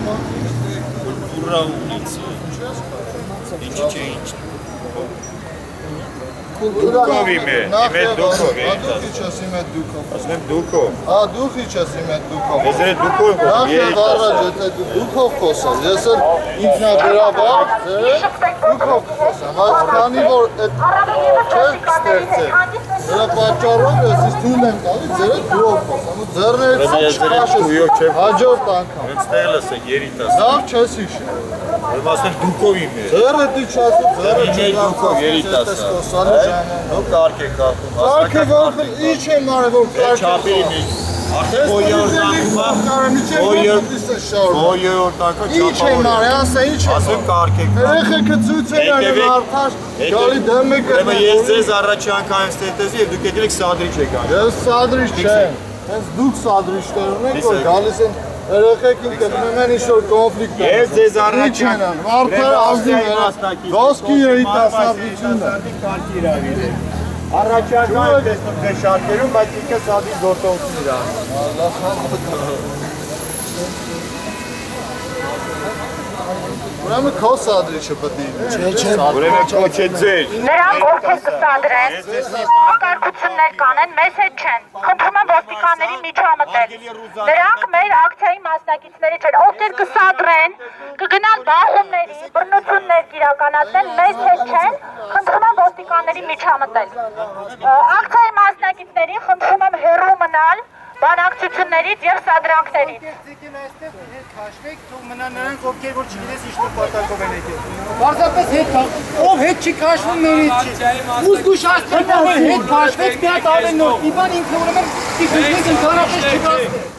Կուլտուրա ունիցի։ Ինչի չէ ինչ։ Դուքով իմ է դուքով է։ Դուք իչես իմ է դուքով։ Ասում եմ դուքով։ Դուք իչես իմ է դուքով։ Ես էլ դուքով եմ։ Նախ առաջ եթե դուքով խոսած, ես էլ ինքնաբերաբար դուքով խոսամ, բայց քանի որ այդ չեք ստեղծել, դրա պատճառով ես թույլ եմ տալիս ձերը դուով խոսամ, ու ձեռներից չքաշես հաջորդ անգամ։ Հենց տեղ լսեք երիտասարդ։ Լավ չես հիշում։ Եմ ասում դուքով իմ է։ Ձերը դու չասու, ձերը դուքով երիտասարդ։ Դու կարգ եք կարգում։ Կարգը որ ինչ եմ արել որ կարգ չափի մի արդեն ոյորտակը Ինչ եմ արել, ասա ինչ եմ ասում կարգ եք երեխեքը ցույց են արել արդար գալի դեմ եք ես ձեզ առաջի անգամ եմ ստեղծեցի եւ դուք եկել եք սադրիչ եք անում Ես սադրիչ չեմ հենց դուք սադրիչներ ունեք որ գալիս են երեխեք ինքնում են ինչ-որ կոնֆլիկտ ես ձեզ առաջի արդար ազնիվ ոսկի երիտասարդությունը Առաջի անգամ եմ տեսնում ձեր շարքերում, բայց ինքը սադրիչ գործողություն իր անում Ուրեմն քո սադրիչը պետք է Չէ, ուրեմն քո չէ ձեր Նրանք ովքեր կսադրեն, կարգություններ կանեն, մեզ հետ չեն, խնդրում եմ ոստիկանների միջամտել Նրանք մեր ակցիայի մասնակիցների չեն, ովքեր կսադրեն, կգնան բախումների, բռնություններ իրականացնեն, մեզ հետ չեն, խնդրում եմ ոստիկանների միջամտել Ակցիայի մասնակիցներին խնդրում եմ հեռու մնալ բանակցություններից և սադրանքներից Քաշվեք, թող մնա նրանք, ովքեր որ չգիտես ինչ նպատակով են եկել Պարզապես ով հետ չի քաշվում մերից չի Ուզգուշ ասպետով հետ քաշվեց մի հատ ավելի նոր Իվան ինքը ուրեմն ընդհանրապես չկասվեց